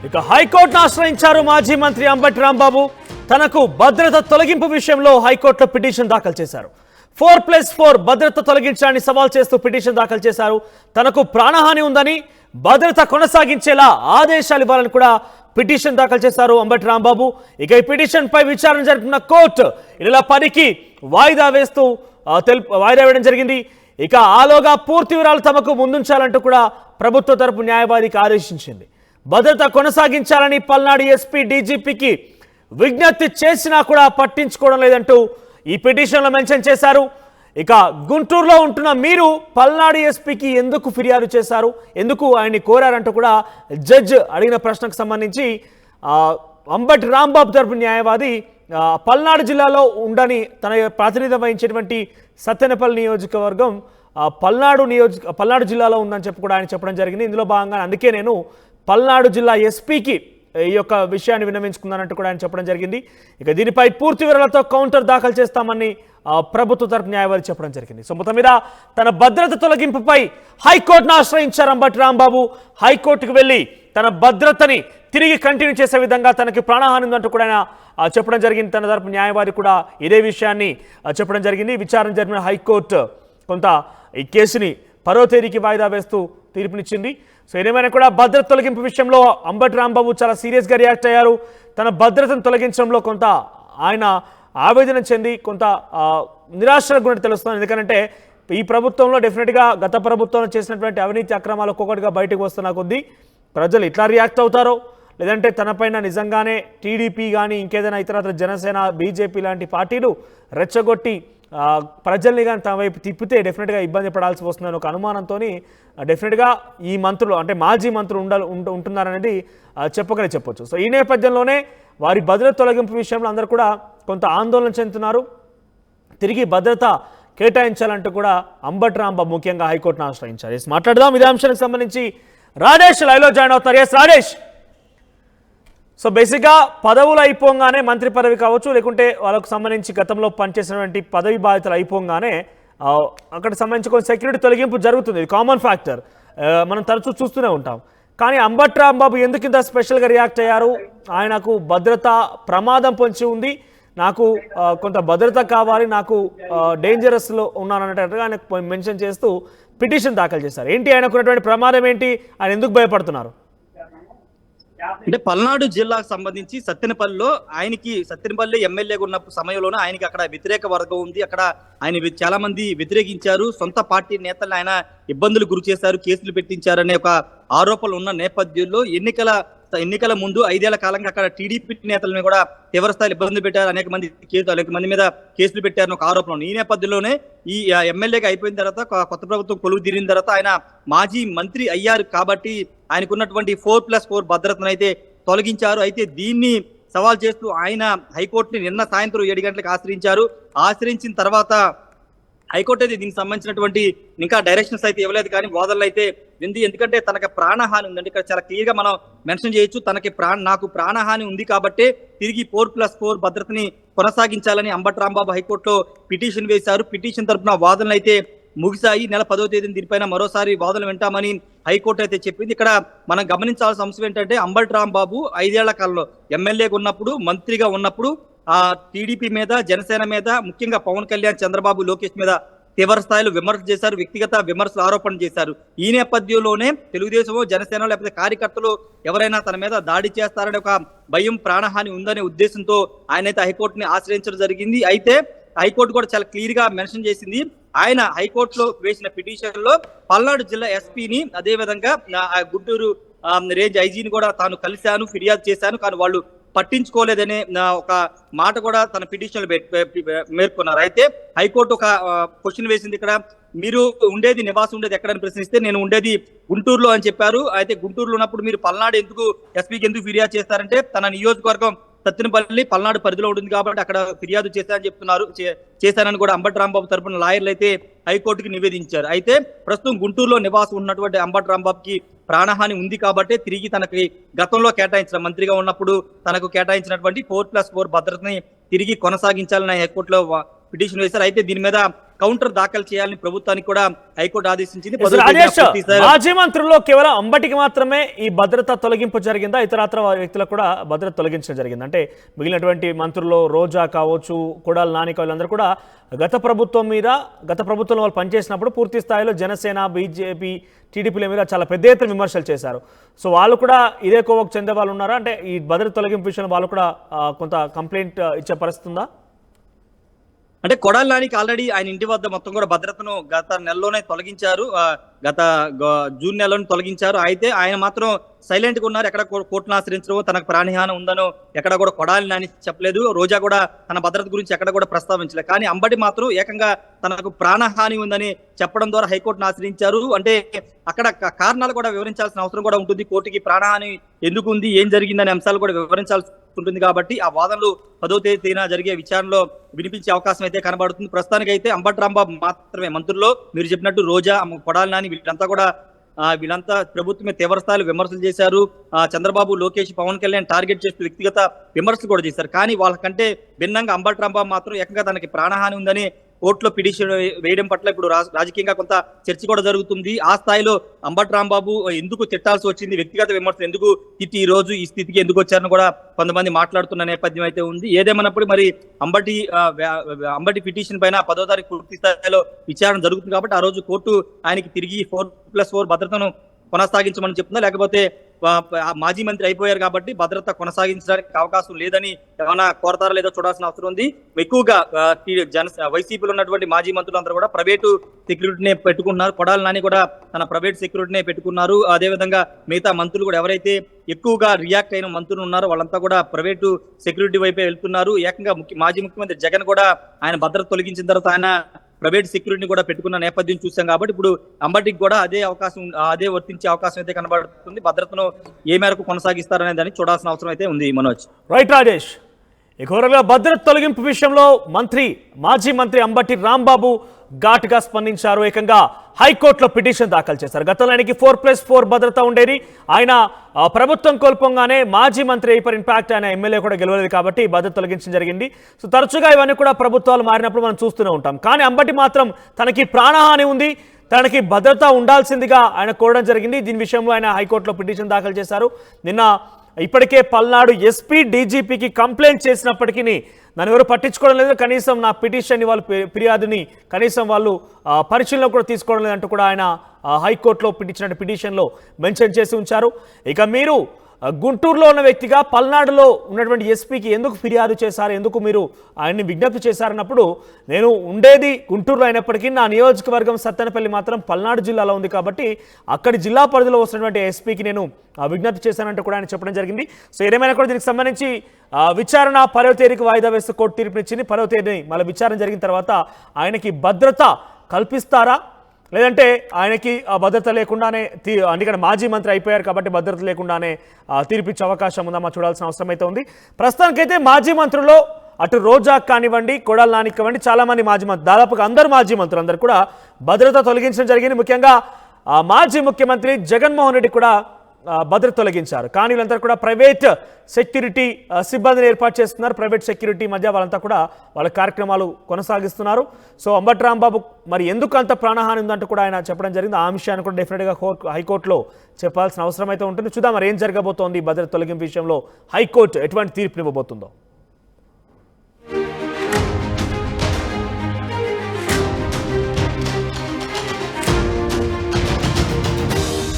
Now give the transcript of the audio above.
ఇక హైకోర్టును ఆశ్రయించారు మాజీ మంత్రి అంబటి రాంబాబు. తనకు భద్రత తొలగింపు విషయంలో హైకోర్టులో పిటిషన్ దాఖలు చేశారు. 4+4 భద్రత తొలగించాలని సవాల్ చేస్తూ పిటిషన్ దాఖలు చేశారు. తనకు ప్రాణహాని ఉందని భద్రత కొనసాగించేలా ఆదేశాలు ఇవ్వాలని కూడా పిటిషన్ దాఖలు చేశారు అంబటి రాంబాబు. ఇక ఈ పిటిషన్ పై విచారణ జరిపిన కోర్టు ఈ నెల 10కి వాయిదా వేయడం జరిగింది. ఇక ఆలోగా పూర్తి వివరాలు తమకు ముందుంచాలంటూ కూడా ప్రభుత్వ తరపు న్యాయవాదికి ఆదేశించింది. భద్రత కొనసాగించాలని పల్నాడు ఎస్పీ డీజీపీకి విజ్ఞప్తి చేసినా కూడా పట్టించుకోవడం లేదంటూ ఈ పిటిషన్లో మెన్షన్ చేశారు. ఇక గుంటూరులో ఉంటున్న మీరు పల్నాడు ఎస్పీకి ఎందుకు ఫిర్యాదు చేశారు, ఎందుకు ఆయన్ని కోరారంటూ కూడా జడ్జ్ అడిగిన ప్రశ్నకు సంబంధించి అంబటి రాంబాబు తరపు న్యాయవాది పల్నాడు జిల్లాలో ఉండని తన ప్రాతినిధ్యం వహించేటువంటి సత్తెనపల్లి నియోజకవర్గం పల్నాడు జిల్లాలో ఉందని చెప్పి కూడా ఆయన చెప్పడం జరిగింది. ఇందులో భాగంగా అందుకే నేను పల్నాడు జిల్లా ఎస్పీకి ఈ యొక్క విషయాన్ని విన్నవించుకున్నానంటూ కూడా ఆయన చెప్పడం జరిగింది. ఇక దీనిపై పూర్తి వివరాలతో కౌంటర్ దాఖలు చేస్తామని ప్రభుత్వ తరపు న్యాయవాది చెప్పడం జరిగింది. సో మొత్తం మీద తన భద్రత తొలగింపుపై హైకోర్టును ఆశ్రయించారు అంబటి రాంబాబు. హైకోర్టుకు వెళ్ళి తన భద్రతని తిరిగి కంటిన్యూ చేసే విధంగా తనకి ప్రాణహాని ఉందంటూ కూడా ఆయన చెప్పడం జరిగింది. తన తరపు న్యాయవాది కూడా ఇదే విషయాన్ని చెప్పడం జరిగింది. విచారణ జరిపిన హైకోర్టు కొంత ఈ కేసుని 10వ తేదీకి వాయిదా వేస్తూ తీర్పునిచ్చింది. సో ఏదేమైనా కూడా భద్రత తొలగింపు విషయంలో అంబటి రాంబాబు చాలా సీరియస్గా రియాక్ట్ అయ్యారు. తన భద్రతను తొలగించడంలో కొంత ఆయన ఆవేదన చెంది కొంత నిరాశకు గురించి తెలుస్తుంది. ఎందుకంటే ఈ ప్రభుత్వంలో డెఫినెట్గా గత ప్రభుత్వంలో చేసినటువంటి అవినీతి అక్రమాలు ఒక్కొక్కటిగా బయటకు వస్తున్న కొద్దీ ప్రజలు ఇట్లా రియాక్ట్ అవుతారో, లేదంటే తనపైన నిజంగానే టీడీపీ కానీ ఇంకేదైనా ఇతరత్ర జనసేన బీజేపీ లాంటి పార్టీలు రెచ్చగొట్టి ప్రజల్ని కానీ తమ వైపు తిప్పితే డెఫినెట్గా ఇబ్బంది పడాల్సి వస్తుందని ఒక అనుమానంతో డెఫినెట్గా ఈ మంత్రులు అంటే మాజీ మంత్రులు ఉంటున్నారనేది చెప్పొచ్చు. సో ఈ నేపథ్యంలోనే వారి భద్రత తొలగింపు విషయంలో అందరూ కూడా కొంత ఆందోళన చెందుతున్నారు. తిరిగి భద్రత కేటాయించాలంటూ కూడా అంబటి రాంబాబు ముఖ్యంగా హైకోర్టును ఆశ్రయించారు. మాట్లాడదాం ఇదే అంశానికి సంబంధించి. రాజేష్ లైవ్లో జాయిన్ అవుతున్నారు. ఎస్ రాజేష్, సో బేసిక్గా పదవులు అయిపోగానే మంత్రి పదవి కావచ్చు, లేకుంటే వాళ్ళకు సంబంధించి గతంలో పనిచేసినటువంటి పదవి బాధ్యతలు అయిపోగానే అక్కడ సంబంధించి కొంచెం సెక్యూరిటీ తొలగింపు జరుగుతుంది. ఇది కామన్ ఫ్యాక్టర్, మనం తరచూ చూస్తూనే ఉంటాం. కానీ అంబటి రాంబాబు ఎందుకు ఇంత స్పెషల్గా రియాక్ట్ అయ్యారు? ఆయనకు భద్రత ప్రమాదం పొంచి ఉంది, నాకు కొంత భద్రత కావాలి, నాకు డేంజరస్లో ఉన్నానన్నట్టుగా ఆయన మెన్షన్ చేస్తూ పిటిషన్ దాఖలు చేశారు. ఏంటి ఆయనకున్నటువంటి ప్రమాదం ఏంటి, ఆయన ఎందుకు భయపడుతున్నారు? అంటే పల్నాడు జిల్లాకు సంబంధించి సత్తెనపల్లి ఎమ్మెల్యేగా ఉన్న సమయంలోనే ఆయనకి అక్కడ వ్యతిరేక వర్గం ఉంది. అక్కడ ఆయన చాలా మంది వ్యతిరేకించారు. సొంత పార్టీ నేతలను ఆయన ఇబ్బందులు గురి చేశారు, కేసులు పెట్టించారనే ఒక ఆరోపణలు ఉన్న నేపథ్యంలో ఎన్నికల ముందు 5 ఏళ్ల కాలంగా అక్కడ టీడీపీ నేతలను కూడా తీవ్రస్థాయిలో ఇబ్బందులు పెట్టారు. అనేక మంది మీద కేసులు పెట్టారని ఒక ఆరోపణ. ఈ నేపథ్యంలోనే ఈ ఎమ్మెల్యేగా అయిపోయిన తర్వాత కొత్త ప్రభుత్వం కొలువు తీరిన తర్వాత ఆయన మాజీ మంత్రి అయ్యారు కాబట్టి ఆయనకున్నటువంటి 4+4 భద్రతను అయితే తొలగించారు. అయితే దీన్ని సవాల్ చేస్తూ ఆయన హైకోర్టుని నిన్న సాయంత్రం 7 గంటలకు ఆశ్రయించిన తర్వాత హైకోర్టు అయితే దీనికి సంబంధించినటువంటి ఇంకా డైరెక్షన్స్ అయితే ఇవ్వలేదు, కానీ వాదనలు అయితే ఉంది. ఎందుకంటే తనకి ప్రాణహాని ఉందండి. ఇక్కడ చాలా క్లియర్ గా మనం మెన్షన్ చేయొచ్చు. నాకు ప్రాణహాని ఉంది కాబట్టి తిరిగి 4+4 భద్రతని కొనసాగించాలని అంబటి రాంబాబు హైకోర్టులో పిటిషన్ వేశారు. పిటిషన్ తరపున వాదనలు అయితే ముగిశాయి. నెల 10వ తేదీన దీనిపైన మరోసారి వాదనలు వింటామని హైకోర్టు అయితే చెప్పింది. ఇక్కడ మనం గమనించాల్సిన అంశం ఏంటంటే అంబటి రాంబాబు 5 ఏళ్ల కాలంలో ఎమ్మెల్యేగా ఉన్నప్పుడు, మంత్రిగా ఉన్నప్పుడు టీడీపీ మీద, జనసేన మీద, ముఖ్యంగా పవన్ కళ్యాణ్, చంద్రబాబు, లోకేష్ మీద తీవ్ర స్థాయిలో విమర్శలు చేశారు, వ్యక్తిగత విమర్శలు, ఆరోపణలు చేశారు. ఈ నేపథ్యంలోనే తెలుగుదేశం, జనసేన లేకపోతే కార్యకర్తలు ఎవరైనా తన మీద దాడి చేస్తారనే ఒక భయం, ప్రాణహాని ఉందనే ఉద్దేశంతో ఆయనైతే హైకోర్టుని ఆశ్రయించడం జరిగింది. అయితే హైకోర్టు కూడా చాలా క్లియర్ గా మెన్షన్ చేసింది. ఆయన హైకోర్టులో వేసిన పిటిషన్ లో పల్నాడు జిల్లా ఎస్పీని, అదే విధంగా గుంటూరు రేంజ్ ఐజీని కూడా తాను కలిశాను, ఫిర్యాదు చేశాను, కానీ వాళ్ళు పట్టించుకోలేదనే ఒక మాట కూడా తన పిటిషన్ మేర్కొన్నారు. అయితే హైకోర్టు ఒక క్వశ్చన్ వేసింది. ఇక్కడ మీరు నివాసం ఉండేది ఎక్కడని ప్రశ్నిస్తే నేను ఉండేది గుంటూరులో అని చెప్పారు. అయితే గుంటూరులో ఉన్నప్పుడు మీరు పల్నాడు ఎస్పీకి ఎందుకు ఫిర్యాదు చేస్తారంటే తన నియోజకవర్గం సత్తెనపల్లి పల్నాడు పరిధిలో ఉంటుంది కాబట్టి అక్కడ ఫిర్యాదు చేశానని కూడా అంబటి రాంబాబు తరపున లాయర్లు అయితే హైకోర్టుకి నివేదించారు. అయితే ప్రస్తుతం గుంటూరులో నివాసం ఉన్నటువంటి అంబటి రాంబాబుకి ప్రాణహాని ఉంది కాబట్టి తిరిగి తనకి గతంలో మంత్రిగా ఉన్నప్పుడు తనకు కేటాయించినటువంటి 4+4 భద్రతని తిరిగి కొనసాగించాలని హైకోర్టులో పిటిషన్ వేశారు. అయితే దీని మీద కౌంటర్ దాఖలు చేయాలని ప్రభుత్వానికి కూడా హైకోర్టు ఆదేశించింది. రాజేష్, మాజీ మంత్రుల్లో కేవలం అంబటికి మాత్రమే ఈ భద్రత తొలగింపు జరిగిందా? ఇతరత్ర వ్యక్తులకు కూడా భద్రత తొలగించడం జరిగింది? అంటే మిగిలినటువంటి మంత్రుల్లో రోజా కావచ్చు, కొడాలి నాని వీళ్ళందరూ కూడా గత ప్రభుత్వంలో వాళ్ళు పనిచేసినప్పుడు పూర్తి స్థాయిలో జనసేన, బీజేపీ, టీడీపీల మీద చాలా పెద్ద ఎత్తున విమర్శలు చేశారు. సో వాళ్ళు కూడా ఇదే కోవకు చెందే వాళ్ళు ఉన్నారా? అంటే ఈ భద్రత తొలగింపు విషయంలో వాళ్ళు కూడా కొంత కంప్లైంట్ ఇచ్చే పరిస్థితి ఉందా? అంటే కొడాలి నానికి ఆల్రెడీ ఆయన ఇంటి వద్ద మొత్తం కూడా భద్రతను గత నెలలోనే తొలగించారు, జూన్ నెలలోనే తొలగించారు. అయితే ఆయన మాత్రం సైలెంట్ గా ఉన్నారు. ఎక్కడ కోర్టును ఆశ్రయించడం, తనకు ప్రాణహాని ఉందనో ఎక్కడ కూడా కొడాలి నాని చెప్పలేదు. రోజా కూడా తన భద్రత గురించి ఎక్కడ కూడా ప్రస్తావించలేదు. కానీ అంబటి మాత్రం ఏకంగా తనకు ప్రాణహాని ఉందని చెప్పడం ద్వారా హైకోర్టును ఆశ్రయించారు. అంటే అక్కడ కారణాలు కూడా వివరించాల్సిన అవసరం కూడా ఉంటుంది. కోర్టుకి ప్రాణహాని ఎందుకు ఉంది, ఏం జరిగిందనే అంశాలు కూడా వివరించాల్సి ఉంటుంది. కాబట్టి ఆ వాదనలు 10వ తేదీన జరిగే విచారణలో వినిపించే అవకాశం అయితే కనబడుతుంది. ప్రస్తుతానికి అయితే అంబటి రాంబాబు మాత్రమే మంత్రుల్లో మీరు చెప్పినట్టు రోజా, కొడాలి నాని వీళ్ళంతా ప్రభుత్వమే తీవ్ర స్థాయిలో విమర్శలు చేశారు. చంద్రబాబు, లోకేష్, పవన్ కళ్యాణ్ టార్గెట్ చేస్తూ వ్యక్తిగత విమర్శలు కూడా చేశారు. కానీ వాళ్ళకంటే భిన్నంగా అంబటి రాంబాబు మాత్రం ఏకంగా తనకి ప్రాణహాని ఉందని కోర్టులో పిటిషన్ వేయడం పట్ల ఇప్పుడు రాజకీయంగా కొంత చర్చ కూడా జరుగుతుంది. ఆ స్థాయిలో అంబటి రాంబాబు ఎందుకు తిట్టాల్సి వచ్చింది, వ్యక్తిగత విమర్శలు ఎందుకు తిట్టి ఈ రోజు ఈ స్థితికి ఎందుకు వచ్చారని కూడా కొంతమంది మాట్లాడుతున్న నేపథ్యం అయితే ఉంది. ఏదేమన్నప్పుడు మరి అంబటి పిటిషన్ పైన 10వ తారీఖు పూర్తి స్థాయిలో విచారణ జరుగుతుంది. కాబట్టి ఆ రోజు కోర్టు ఆయనకి తిరిగి 4+4 భద్రతను కొనసాగించమని చెప్తుందా, లేకపోతే మాజీ మంత్రి అయిపోయారు కాబట్టి భద్రత కొనసాగించడానికి అవకాశం లేదని ఏమైనా కోరతారా లేదో చూడాల్సిన అవసరం ఉంది. ఎక్కువగా వైసీపీలో ఉన్నటువంటి మాజీ మంత్రులు అందరూ కూడా ప్రైవేటు సెక్యూరిటీనే పెట్టుకున్నారు. కొడాలి నాని కూడా తన ప్రైవేట్ సెక్యూరిటీనే పెట్టుకున్నారు. అదేవిధంగా మిగతా మంత్రులు కూడా ఎవరైతే ఎక్కువగా రియాక్ట్ అయిన మంత్రులు ఉన్నారో వాళ్ళంతా కూడా ప్రైవేటు సెక్యూరిటీ వైపే వెళ్తున్నారు. ఏకంగా మాజీ ముఖ్యమంత్రి జగన్ కూడా ఆయన భద్రత తొలగించిన తర్వాత ఆయన ప్రైవేట్ సెక్యూరిటీని కూడా పెట్టుకున్న నేపథ్యం చూసాం. కాబట్టి ఇప్పుడు అంబటికి కూడా అదే వర్తించే అవకాశం అయితే కనబడుతుంది. భద్రతను ఏ మేరకు కొనసాగిస్తారనే దాన్ని చూడాల్సిన అవసరం అయితే ఉంది. మనోజ్. రైట్ రాజేష్, ఘోరంగా భద్రత తొలగింపు విషయంలో మాజీ మంత్రి అంబటి రాంబాబు ఘాటుగా స్పందించారు. ఏకంగా హైకోర్టులో పిటిషన్ దాఖలు చేశారు. గతంలో ఆయనకి 4+4 భద్రత ఉండేది. ఆయన ప్రభుత్వం కోల్పోగానే మాజీ మంత్రి అయిపోయి ఇంపాక్ట్ ఆయన ఎమ్మెల్యే కూడా గెలవలేదు కాబట్టి భద్రత తొలగించడం జరిగింది. సో తరచుగా ఇవన్నీ కూడా ప్రభుత్వాలు మారినప్పుడు మనం చూస్తూనే ఉంటాం. కానీ అంబటి మాత్రం తనకి ప్రాణహాని ఉంది, తనకి భద్రత ఉండాల్సిందిగా ఆయన కోరడం జరిగింది. దీని విషయంలో ఆయన హైకోర్టులో పిటిషన్ దాఖలు చేశారు. నిన్న ఇప్పటికే పల్నాడు ఎస్పీ, డీజీపీకి కంప్లైంట్ చేసినప్పటికీ నన్ను ఎవరు పట్టించుకోవడం లేదు, కనీసం నా పిటిషన్ని ఫిర్యాదుని కనీసం వాళ్ళు పరిశీలన కూడా తీసుకోవడం లేదంటూ కూడా ఆయన హైకోర్టులో పిటిషన్లో మెన్షన్ చేసి ఉంచారు. ఇక మీరు గుంటూరులో ఉన్న వ్యక్తిగా పల్నాడులో ఉన్నటువంటి ఎస్పీకి ఎందుకు ఫిర్యాదు చేశారు, ఎందుకు మీరు ఆయన్ని విజ్ఞప్తి చేశారన్నప్పుడు, నేను ఉండేది గుంటూరులో అయినప్పటికీ నా నియోజకవర్గం సత్తెనపల్లి మాత్రం పల్నాడు జిల్లాలో ఉంది కాబట్టి అక్కడి జిల్లా పరిధిలో వస్తున్నటువంటి ఎస్పీకి నేను విజ్ఞప్తి చేశానంటూ కూడా ఆయన చెప్పడం జరిగింది. సో ఏదేమైనా కూడా దీనికి సంబంధించి విచారణ 10వ తేదీకి వాయిదా వేస్తూ కోర్టు తీర్పునిచ్చింది. 10వ తేదీ మళ్ళీ విచారణ జరిగిన తర్వాత ఆయనకి భద్రత కల్పిస్తారా, లేదంటే ఆయనకి భద్రత లేకుండానే అందుకని మాజీ మంత్రి అయిపోయారు కాబట్టి భద్రత లేకుండానే తీర్పిచ్చే అవకాశం ఉందా చూడాల్సిన అవసరం అయితే ఉంది. ప్రస్తుతానికైతే మాజీ మంత్రుల్లో అటు రోజా కానివ్వండి, కొడాలి నాని కానివ్వండి, చాలామంది మాజీ మంత్రులు, దాదాపుగా అందరు మంత్రులు కూడా భద్రత తొలగించడం జరిగింది. ముఖ్యంగా మాజీ ముఖ్యమంత్రి జగన్మోహన్ రెడ్డి కూడా భద్రత తొలగించారు. కానీ వీళ్ళంతా కూడా ప్రైవేట్ సెక్యూరిటీ సిబ్బందిని ఏర్పాటు చేస్తున్నారు. ప్రైవేట్ సెక్యూరిటీ మధ్య వాళ్ళంతా కూడా వాళ్ళ కార్యక్రమాలు కొనసాగిస్తున్నారు. సో అంబటి రాంబాబు మరి ఎందుకు అంత ప్రాణహాని ఉందంటూ కూడా ఆయన చెప్పడం జరిగింది. ఆ విషయాన్ని కూడా డెఫినెట్గా హైకోర్టులో చెప్పాల్సిన అవసరం అయితే ఉంటుంది. చూద్దాం మరి ఏం జరగబోతోంది భద్రత తొలగింపు విషయంలో హైకోర్టు ఎటువంటి తీర్పునివ్వబోతుందో.